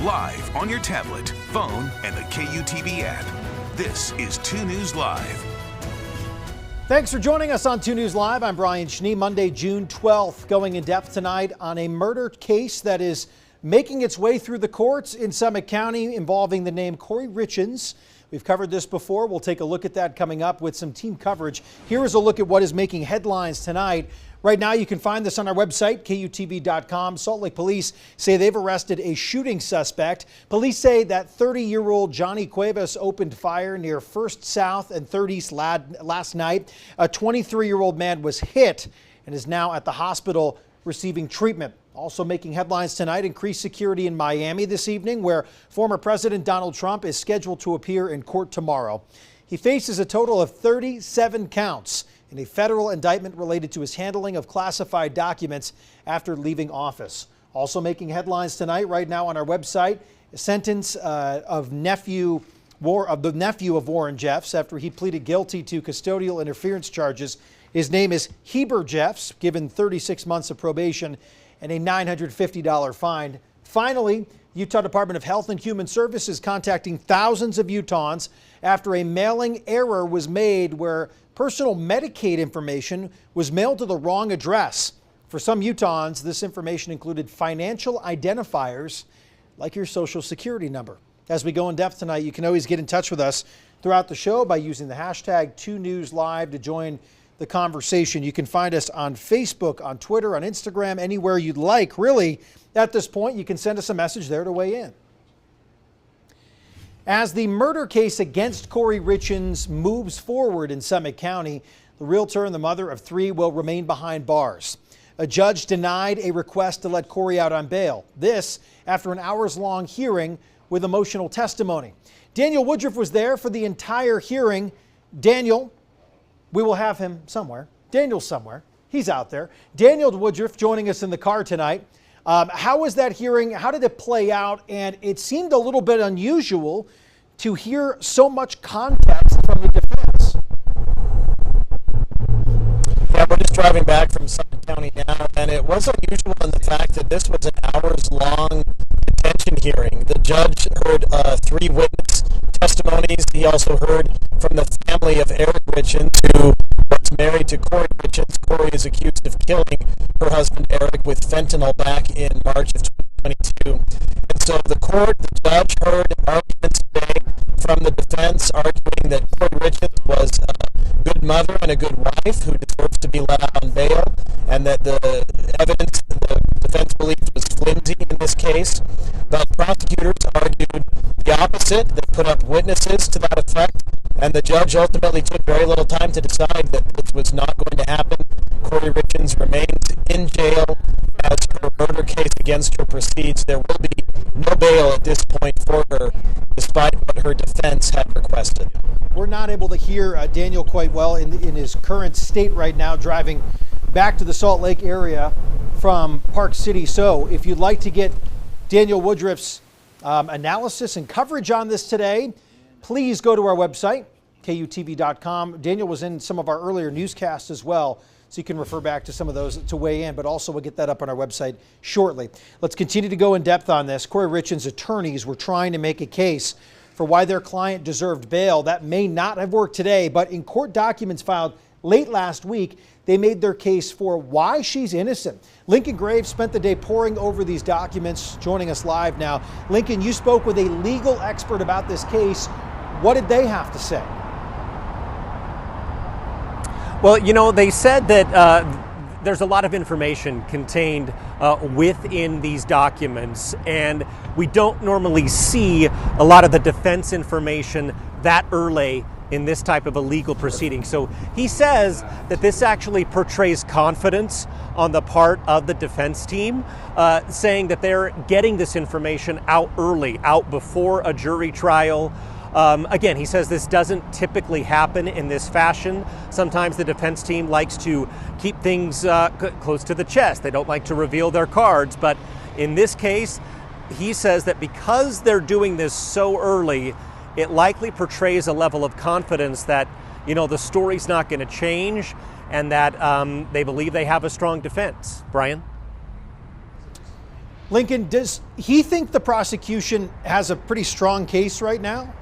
live on your tablet, phone, and the KUTV app. This is 2 News Live. Thanks for joining us on 2 News Live. I'm Brian Schnee. Monday, June 12th, going in depth tonight on a murder case that is making its way through the courts in Summit County involving the name Kouri Richins. We've covered this before. We'll take a look at that coming up with some team coverage. Here is a look at what is making headlines tonight. Right now, you can find this on our website, KUTV.com. Salt Lake police say they've arrested a shooting suspect. Police say that 30-year-old Johnny Cuevas opened fire near 1st South and 3rd East last night. A 23-year-old man was hit and is now at the hospital receiving treatment. Also making headlines tonight, increased security in Miami this evening, where former President Donald Trump is scheduled to appear in court tomorrow. He faces a total of 37 counts in a federal indictment related to his handling of classified documents after leaving office. Also making headlines tonight, right now on our website, a sentence of the nephew of Warren Jeffs after he pleaded guilty to custodial interference charges. His name is Heber Jeffs, given 36 months of probation and a $950 fine. Finally, Utah Department of Health and Human Services contacting thousands of Utahns after a mailing error was made where personal Medicaid information was mailed to the wrong address. For some Utahns, this information included financial identifiers like your social security number. As we go in depth tonight, you can always get in touch with us throughout the show by using the hashtag 2NewsLive to join the conversation. You can find us on Facebook, on Twitter, on Instagram, anywhere you'd like. Really, at this point, you can send us a message there to weigh in. As the murder case against Kouri Richins moves forward in Summit County, the realtor and the mother of 3 will remain behind bars. A judge denied a request to let Kouri out on bail. This after an hours-long hearing with emotional testimony. Daniel Woodruff was there for the entire hearing. Daniel, we will have him somewhere. Daniel's somewhere. He's out there. Daniel Woodruff joining us in the car tonight. How was that hearing? How did it play out? And it seemed a little bit unusual to hear so much context from the defense. Yeah, we're just driving back from Summit County now, and it was unusual in the fact that this was an hours-long detention hearing. The judge heard 3 witness testimonies. He also heard from the family of Eric Richins, who was married to Kouri Richins. Kouri is accused of killing her husband Eric with fentanyl back in March of 2022. And so the judge heard arguments today from the defense arguing that Kouri Richins was a good mother and a good wife who deserves to be let out on bail, and that the evidence the defense believed was flimsy in this case. But prosecutors argued the opposite. They put up witnesses to that effect, and the judge ultimately took very little time to decide that this was not going to happen. Kouri Richins remains in jail as her murder case against her proceeds. There will be no bail at this point for her, despite what her defense had requested. We're not able to hear Daniel quite well in his current state right now, driving back to the Salt Lake area from Park City. So if you'd like to get Daniel Woodruff's analysis and coverage on this today, please go to our website, KUTV.com. Daniel was in some of our earlier newscasts as well, so you can refer back to some of those to weigh in, but also we'll get that up on our website shortly. Let's continue to go in depth on this. Kouri Richins' attorneys were trying to make a case for why their client deserved bail. That may not have worked today, but in court documents filed late last week, they made their case for why she's innocent. Lincoln Graves spent the day poring over these documents, joining us live now. Lincoln, you spoke with a legal expert about this case. What did they have to say? Well, you know, they said that there's a lot of information contained within these documents, and we don't normally see a lot of the defense information that early in this type of a legal proceeding. So he says that this actually portrays confidence on the part of the defense team, saying that they're getting this information out early, out before a jury trial. Again, he says this doesn't typically happen in this fashion. Sometimes the defense team likes to keep things close to the chest. They don't like to reveal their cards. But in this case, he says that because they're doing this so early, it likely portrays a level of confidence that, you know, the story's not going to change, and that they believe they have a strong defense. Brian? Lincoln, does he think the prosecution has a pretty strong case right now?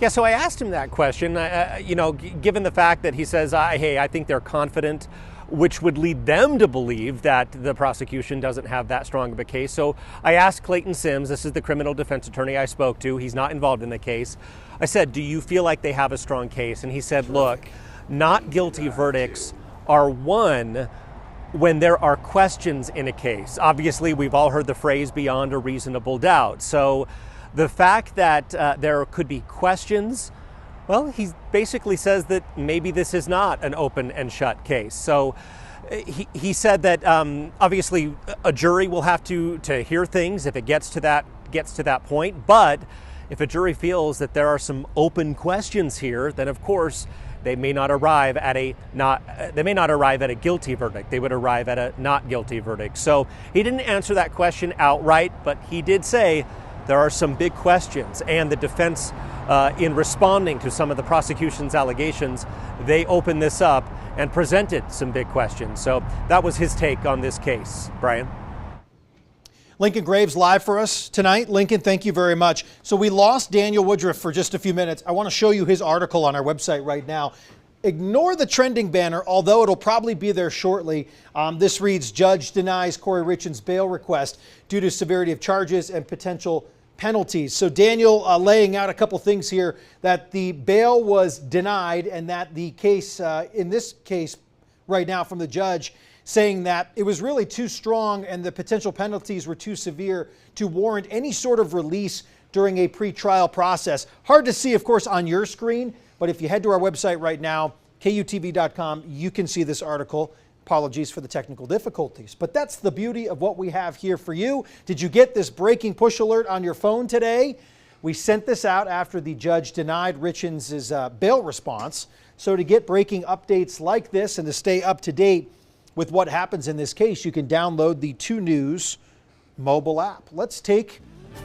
Yeah, so I asked him that question, given the fact that he says, hey, I think they're confident, which would lead them to believe that the prosecution doesn't have that strong of a case. So I asked Clayton Sims, this is the criminal defense attorney I spoke to, he's not involved in the case. I said, do you feel like they have a strong case? And he said, look, not guilty verdicts are won when there are questions in a case. Obviously, we've all heard the phrase beyond a reasonable doubt. So the fact that there could be questions, well, he basically says that maybe this is not an open and shut case. So he said that obviously a jury will have to hear things if it gets to that point. But if a jury feels that there are some open questions here, then of course they may not arrive at a guilty verdict. They would arrive at a not guilty verdict. So he didn't answer that question outright, but he did say there are some big questions, and the defense, in responding to some of the prosecution's allegations, they opened this up and presented some big questions. So that was his take on this case. Brian? Lincoln Graves live for us tonight. Lincoln, thank you very much. So we lost Daniel Woodruff for just a few minutes. I want to show you his article on our website right now. Ignore the trending banner, although it'll probably be there shortly. This reads, Judge denies Kouri Richins' bail request due to severity of charges and potential penalties. So Daniel laying out a couple things here, that the bail was denied and that the case, in this case right now from the judge, saying that it was really too strong and the potential penalties were too severe to warrant any sort of release during a pretrial process. Hard to see, of course, on your screen, but if you head to our website right now, KUTV.com, you can see this article. Apologies for the technical difficulties, but that's the beauty of what we have here for you. Did you get this breaking push alert on your phone today? We sent this out after the judge denied Richins' bail response. So to get breaking updates like this and to stay up to date with what happens in this case, you can download the 2 News mobile app. Let's take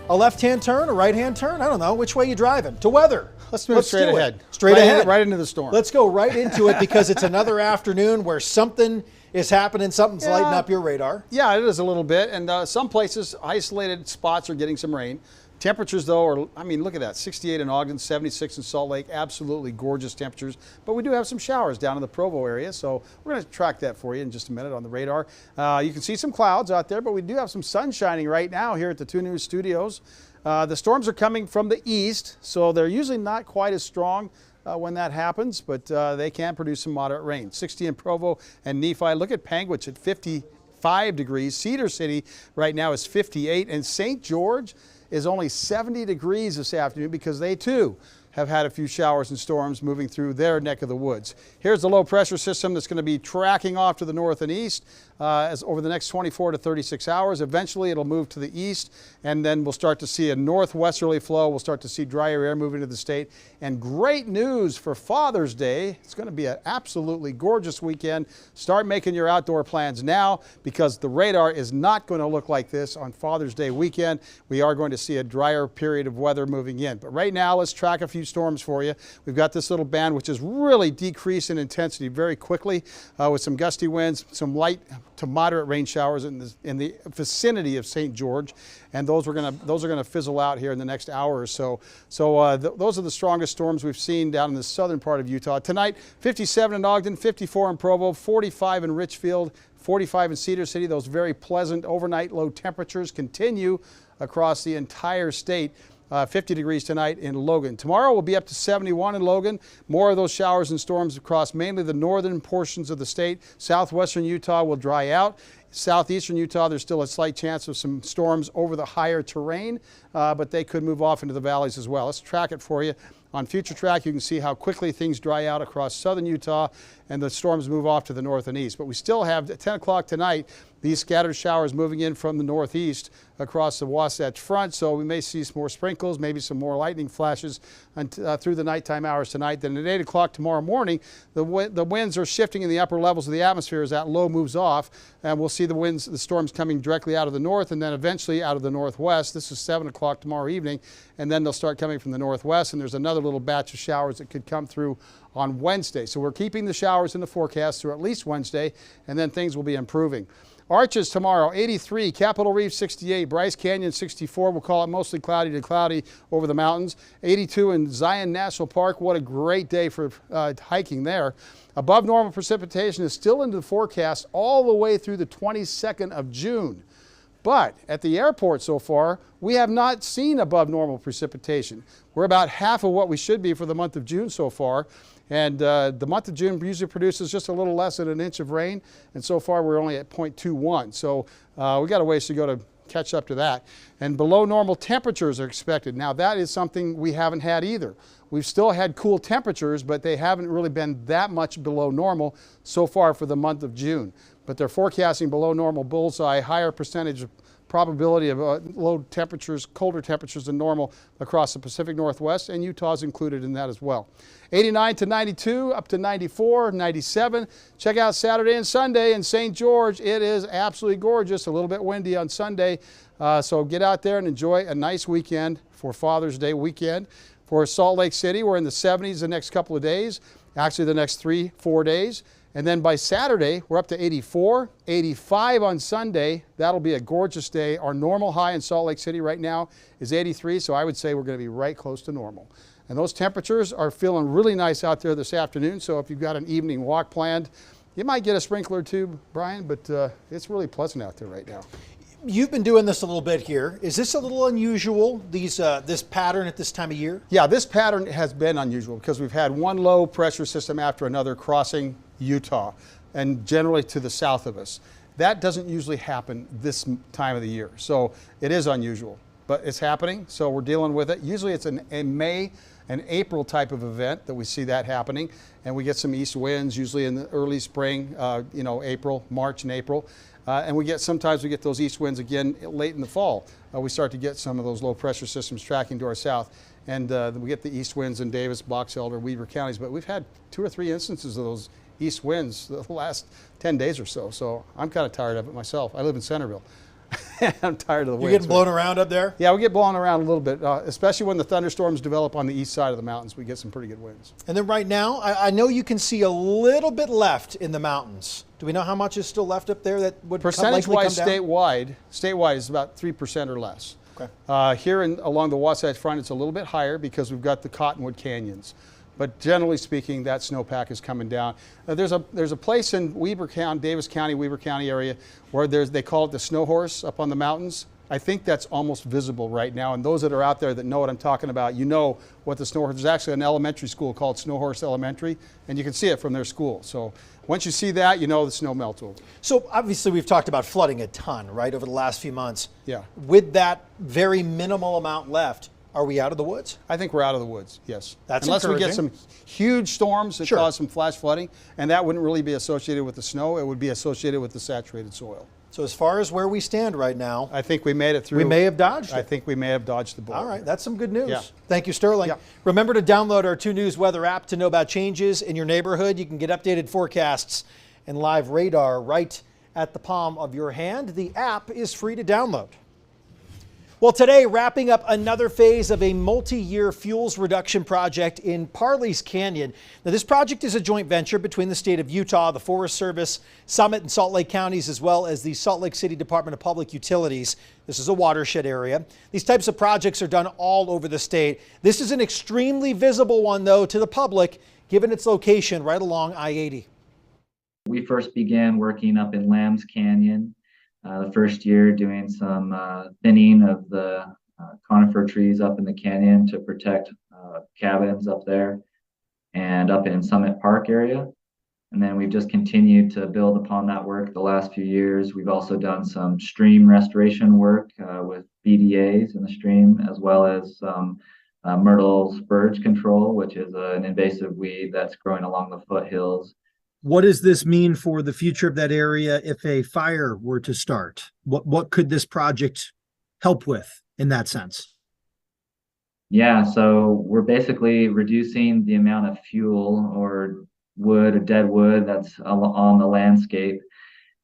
a left-hand turn, a right-hand turn. I don't know. Which way you driving? To weather. Let's move straight ahead. Straight ahead. Right into the storm. Let's go right into it because it's another afternoon where something is happening. Something's lighting up your radar. Yeah, it is a little bit. And some places, isolated spots are getting some rain. Temperatures, though, are, I mean, look at that. 68 in Ogden, 76 in Salt Lake. Absolutely gorgeous temperatures. But we do have some showers down in the Provo area, so we're going to track that for you in just a minute on the radar. You can see some clouds out there, but we do have some sun shining right now here at the 2 News studios. The storms are coming from the east, so they're usually not quite as strong when that happens, but they can produce some moderate rain. 60 in Provo and Nephi. Look at Panguitch at 55 degrees. Cedar City right now is 58, and St. George is only 70 degrees this afternoon because they too have had a few showers and storms moving through their neck of the woods. Here's the low pressure system that's going to be tracking off to the north and east as over the next 24 to 36 hours. Eventually it'll move to the east, and then we'll start to see a northwesterly flow. We'll start to see drier air moving to the state. And great news for Father's Day. It's going to be an absolutely gorgeous weekend. Start making your outdoor plans now because the radar is not going to look like this on Father's Day weekend. We are going to see a drier period of weather moving in. But right now, let's track a few storms for you. We've got this little band which has really decreased in intensity very quickly with some gusty winds, some light to moderate rain showers in the vicinity of St. George, and those are going to fizzle out here in the next hour or so. So those are the strongest storms we've seen down in the southern part of Utah tonight. 57 in Ogden, 54 in Provo, 45 in Richfield, 45 in Cedar City. Those very pleasant overnight low temperatures continue across the entire state. 50 degrees tonight in Logan. Tomorrow we'll be up to 71 in Logan. More of those showers and storms across mainly the northern portions of the state. Southwestern Utah will dry out. Southeastern Utah, there's still a slight chance of some storms over the higher terrain, but they could move off into the valleys as well. Let's track it for you. On Future Track, you can see how quickly things dry out across southern Utah and the storms move off to the north and east. But we still have, at 10 o'clock tonight, these scattered showers moving in from the northeast across the Wasatch Front. So we may see some more sprinkles, maybe some more lightning flashes through the nighttime hours tonight. Then at 8 o'clock tomorrow morning, the winds are shifting in the upper levels of the atmosphere as that low moves off. And we'll see the storms coming directly out of the north and then eventually out of the northwest. This is 7 o'clock tomorrow evening. And then they'll start coming from the northwest. And there's another little batch of showers that could come through on Wednesday. So we're keeping the showers in the forecast through at least Wednesday, and then things will be improving. Arches tomorrow, 83. Capitol Reef, 68. Bryce Canyon, 64. We'll call it mostly cloudy to cloudy over the mountains. 82 in Zion National Park. What a great day for hiking there. Above normal precipitation is still into the forecast all the way through the 22nd of June. But at the airport so far, we have not seen above normal precipitation. We're about half of what we should be for the month of June so far. And the month of June usually produces just a little less than an inch of rain. And so far we're only at 0.21. So we got a ways to go to catch up to that. And below normal temperatures are expected. Now that is something we haven't had either. We've still had cool temperatures, but they haven't really been that much below normal so far for the month of June. But they're forecasting below normal bullseye, higher percentage of probability of low temperatures, colder temperatures than normal across the Pacific Northwest, and Utah's included in that as well. 89 to 92, up to 94, 97. Check out Saturday and Sunday in St. George. It is absolutely gorgeous, a little bit windy on Sunday. So get out there and enjoy a nice weekend for Father's Day weekend. For Salt Lake City, we're in the 70s the next couple of days, actually the next 3-4 days. And then by Saturday, we're up to 84, 85 on Sunday. That'll be a gorgeous day. Our normal high in Salt Lake City right now is 83, so I would say we're going to be right close to normal. And those temperatures are feeling really nice out there this afternoon, so if you've got an evening walk planned, you might get a sprinkler too, Brian, but it's really pleasant out there right now. You've been doing this a little bit here. Is this a little unusual, this pattern at this time of year? Yeah, this pattern has been unusual because we've had one low pressure system after another crossing Utah and generally to the south of us. That doesn't usually happen this time of the year. So it is unusual, but it's happening. So we're dealing with it. Usually it's a May and April type of event that we see that happening. And we get some east winds usually in the early spring, April, March and April. And sometimes we get those east winds again late in the fall. We start to get some of those low pressure systems tracking to our south. And we get the east winds in Davis, Box Elder, Weber counties. But we've had 2 or 3 instances of those east winds the last 10 days or so. So I'm kind of tired of it myself. I live in Centerville. I'm tired of the winds. You're getting blown around up there? Yeah, we get blown around a little bit, especially when the thunderstorms develop on the east side of the mountains. We get some pretty good winds. And then right now, I know you can see a little bit left in the mountains. Do we know how much is still left up there that would percentage-wise likely come down? statewide is about 3% or less. Okay. Here along the Wasatch Front, it's a little bit higher because we've got the Cottonwood Canyons. But generally speaking, that snowpack is coming down. There's a place in Weber County, Davis County, Weber County area where they call it the Snow Horse up on the mountains. I think that's almost visible right now. And those that are out there that know what I'm talking about, you know what the Snow Horse, there's actually an elementary school called Snow Horse Elementary, and you can see it from their school. So once you see that, you know the snow melts over. So obviously we've talked about flooding a ton, right, over the last few months. Yeah. With that very minimal amount left, are we out of the woods? I think we're out of the woods, yes. That's Unless we get encouraging. some huge storms that Sure. cause some flash flooding, and that wouldn't really be associated with the snow, it would be associated with the saturated soil. So as far as where we stand right now, I think we made it through. we may have dodged it. I think we may have dodged the bullet. All right, that's some good news. Yeah. Thank you, Sterling. Yeah. Remember to download our 2 News weather app to know about changes in your neighborhood. You can get updated forecasts and live radar right at the palm of your hand. The app is free to download. Well, today, wrapping up another phase of a multi-year fuels reduction project in Parleys Canyon. Now, this project is a joint venture between the state of Utah, the Forest Service, Summit and Salt Lake counties, as well as the Salt Lake City Department of Public Utilities. This is a watershed area. These types of projects are done all over the state. This is an extremely visible one, though, to the public, given its location right along I-80. We first began working up in Lambs Canyon. The first year doing some thinning of the conifer trees up in the canyon to protect cabins up there and up in Summit Park area. And then we've just continued to build upon that work the last few years. We've also done some stream restoration work with BDAs in the stream, as well as some myrtle spurge control, which is an invasive weed that's growing along the foothills. What does this mean for the future of that area if a fire were to start? What could this project help with in that sense? Yeah, so we're basically reducing the amount of fuel or wood or dead wood that's on the landscape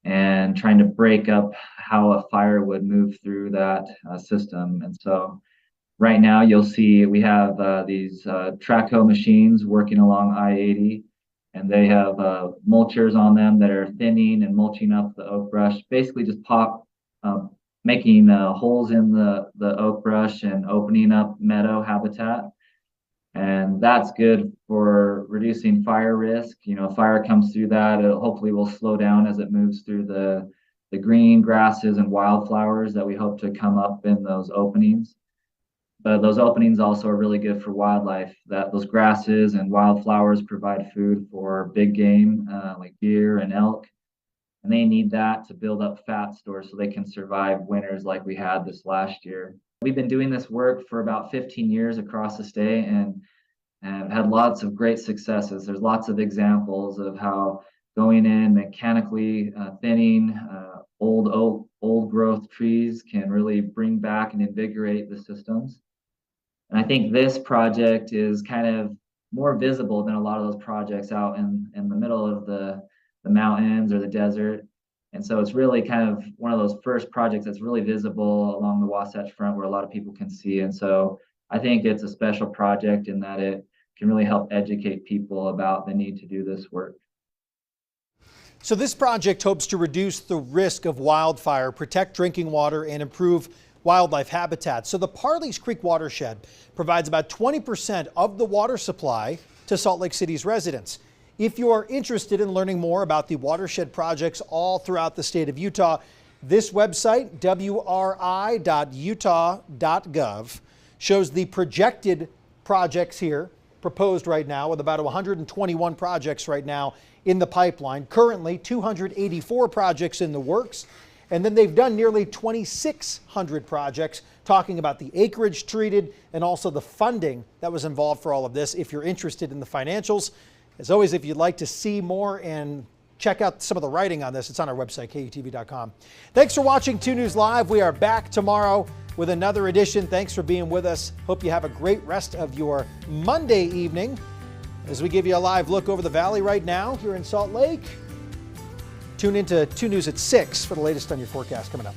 and trying to break up how a fire would move through that system. And so right now you'll see we have these track hoe machines working along I-80. and they have mulchers on them that are thinning and mulching up the oak brush, basically just making holes in the oak brush and opening up meadow habitat. And that's good for reducing fire risk. You know, fire comes through that, it hopefully will slow down as it moves through the green grasses and wildflowers that we hope to come up in those openings. But those openings also are really good for wildlife. That those grasses and wildflowers provide food for big game like deer and elk, and they need that to build up fat stores so they can survive winters like we had this last year. We've been doing this work for about 15 years across the state and had lots of great successes. There's lots of examples of how going in mechanically thinning old growth trees can really bring back and invigorate the systems. And I think this project is kind of more visible than a lot of those projects out in the middle of the mountains or the desert. And so it's really kind of one of those first projects that's really visible along the Wasatch Front where a lot of people can see. And so I think it's a special project in that it can really help educate people about the need to do this work. So this project hopes to reduce the risk of wildfire, protect drinking water, and improve wildlife habitat. So the Parleys Creek watershed provides about 20% of the water supply to Salt Lake City's residents. If you are interested in learning more about the watershed projects all throughout the state of Utah, this website, wri.utah.gov, shows the projected projects here, proposed right now, with about 121 projects right now in the pipeline. Currently, 284 projects in the works. And then they've done nearly 2,600 projects, talking about the acreage treated and also the funding that was involved for all of this. If you're interested in the financials, as always, if you'd like to see more and check out some of the writing on this, it's on our website, KUTV.com. Thanks for watching 2 News Live. We are back tomorrow with another edition. Thanks for being with us. Hope you have a great rest of your Monday evening as we give you a live look over the valley right now here in Salt Lake. Tune into 2 News at 6 for the latest on your forecast coming up.